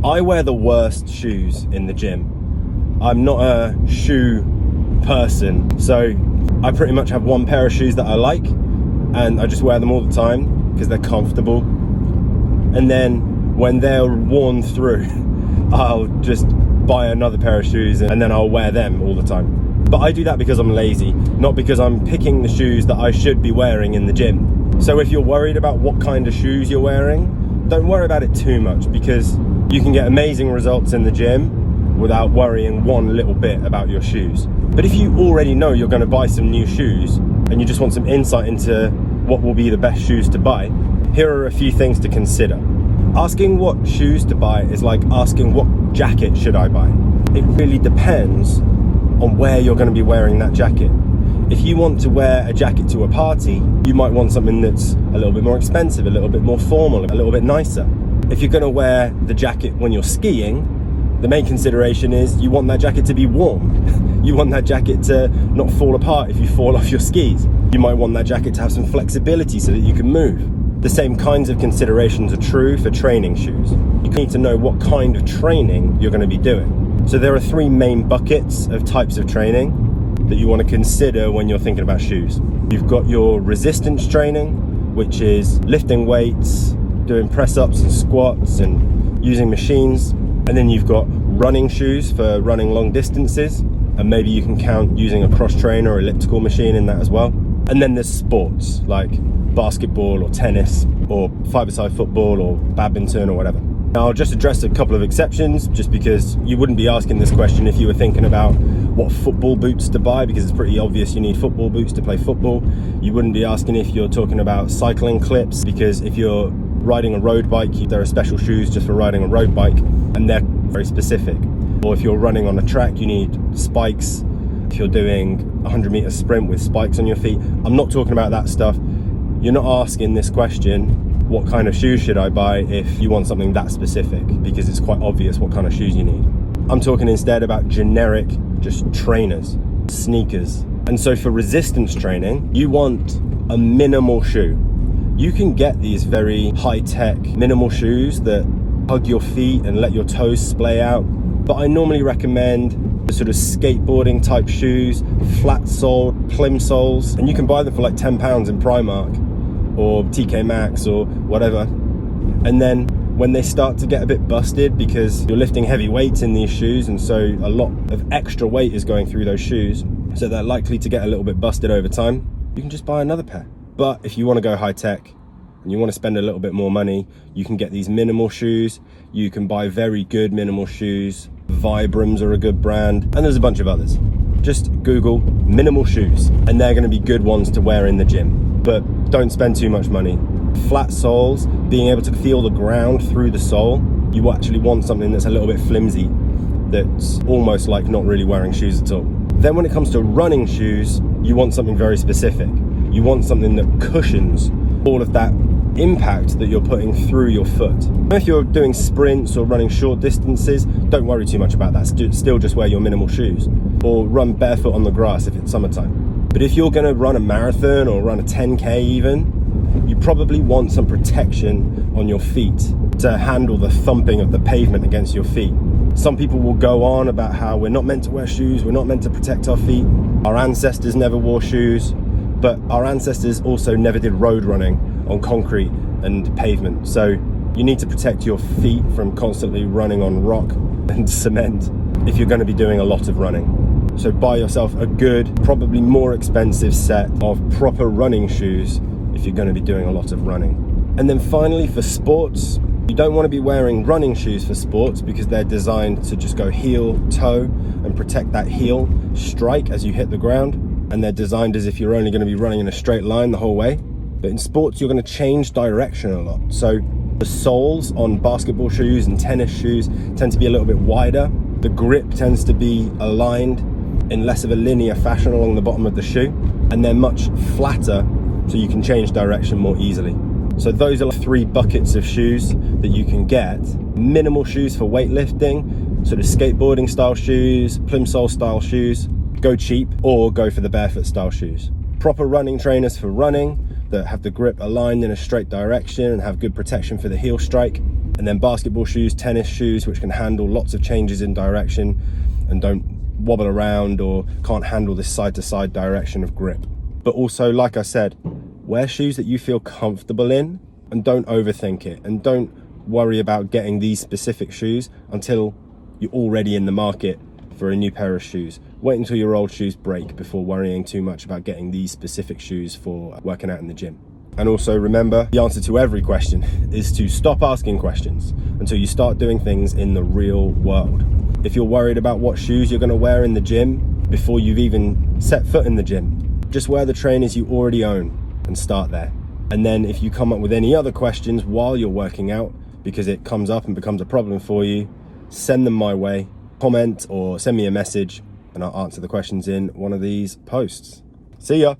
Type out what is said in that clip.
I wear the worst shoes in the gym. I'm not a shoe person, so I pretty much have one pair of shoes that I like, and I just wear them all the time because they're comfortable. And then when they're worn through, I'll just buy another pair of shoes and then I'll wear them all the time. But I do that because I'm lazy, not because I'm picking the shoes that I should be wearing in the gym. So if you're worried about what kind of shoes you're wearing, don't worry about it too much, because you can get amazing results in the gym without worrying one little bit about your shoes. But if you already know you're going to buy some new shoes and you just want some insight into what will be the best shoes to buy, here are a few things to consider. Asking what shoes to buy is like asking what jacket should I buy. It really depends on where you're going to be wearing that jacket. If you want to wear a jacket to a party, you might want something that's a little bit more expensive, a little bit more formal, a little bit nicer. If you're going to wear the jacket when you're skiing, the main consideration is you want that jacket to be warm. You want that jacket to not fall apart if you fall off your skis. You might want that jacket to have some flexibility so that you can move. The same kinds of considerations are true for training shoes. You need to know what kind of training you're going to be doing. So there are three main buckets of types of training that you want to consider when you're thinking about shoes. You've got your resistance training, which is lifting weights, doing press-ups and squats and using machines. And then you've got running shoes for running long distances, and maybe you can count using a cross trainer or elliptical machine in that as well. And then there's sports like basketball or tennis or five-a-side football or badminton or whatever. Now I'll just address a couple of exceptions, just because you wouldn't be asking this question if you were thinking about what football boots to buy, because it's pretty obvious you need football boots to play football. You wouldn't be asking if you're talking about cycling clips, because if you're riding a road bike, there are special shoes just for riding a road bike, and they're very specific. Or if you're running on a track, you need spikes. If you're doing a 100-meter sprint with spikes on your feet, I'm not talking about that stuff. You're not asking this question, what kind of shoes should I buy, if you want something that specific, because it's quite obvious what kind of shoes you need. I'm talking instead about generic, just trainers, sneakers. And so for resistance training, you want a minimal shoe. You can get these very high-tech minimal shoes that hug your feet and let your toes splay out, but I normally recommend the sort of skateboarding type shoes, flat-soled plim soles, and you can buy them for like £10 in Primark or TK Maxx or whatever. And then when they start to get a bit busted because you're lifting heavy weights in these shoes, and so a lot of extra weight is going through those shoes, so they're likely to get a little bit busted over time, you can just buy another pair. But if you want to go high tech and you want to spend a little bit more money, you can get these minimal shoes. You can buy very good minimal shoes. Vibrams are a good brand, and there's a bunch of others. Just Google minimal shoes and they're going to be good ones to wear in the gym. But don't spend too much money. Flat soles, being able to feel the ground through the sole. You actually want something that's a little bit flimsy, that's almost like not really wearing shoes at all. Then when it comes to running shoes, you want something very specific. You want something that cushions all of that impact that you're putting through your foot. If you're doing sprints or running short distances, don't worry too much about that. Still just wear your minimal shoes, or run barefoot on the grass if it's summertime. But if you're going to run a marathon or run a 10K even, you probably want some protection on your feet to handle the thumping of the pavement against your feet. Some people will go on about how we're not meant to wear shoes, we're not meant to protect our feet. Our ancestors never wore shoes, but our ancestors also never did road running on concrete and pavement. So you need to protect your feet from constantly running on rock and cement if you're going to be doing a lot of running. So buy yourself a good, probably more expensive set of proper running shoes if you're going to be doing a lot of running. And then finally, for sports, you don't want to be wearing running shoes for sports because they're designed to just go heel, toe, and protect that heel strike as you hit the ground. And they're designed as if you're only going to be running in a straight line the whole way. But in sports, you're going to change direction a lot. So the soles on basketball shoes and tennis shoes tend to be a little bit wider. The grip tends to be aligned in less of a linear fashion along the bottom of the shoe. And they're much flatter, so you can change direction more easily. So those are three buckets of shoes that you can get. Minimal shoes for weightlifting, sort of skateboarding style shoes, plimsoll style shoes. Go cheap or go for the barefoot style shoes. Proper running trainers for running that have the grip aligned in a straight direction and have good protection for the heel strike. And then basketball shoes, tennis shoes, which can handle lots of changes in direction and don't wobble around or can't handle this side-to-side direction of grip. But also, like I said, wear shoes that you feel comfortable in and don't overthink it, and don't worry about getting these specific shoes until you're already in the market for a new pair of shoes. Wait until your old shoes break before worrying too much about getting these specific shoes for working out in the gym. And also remember, the answer to every question is to stop asking questions until you start doing things in the real world. If you're worried about what shoes you're going to wear in the gym before you've even set foot in the gym, just wear the trainers you already own and start there. And then if you come up with any other questions while you're working out, because it comes up and becomes a problem for you, send them my way, comment or send me a message, and I'll answer the questions in one of these posts. See ya.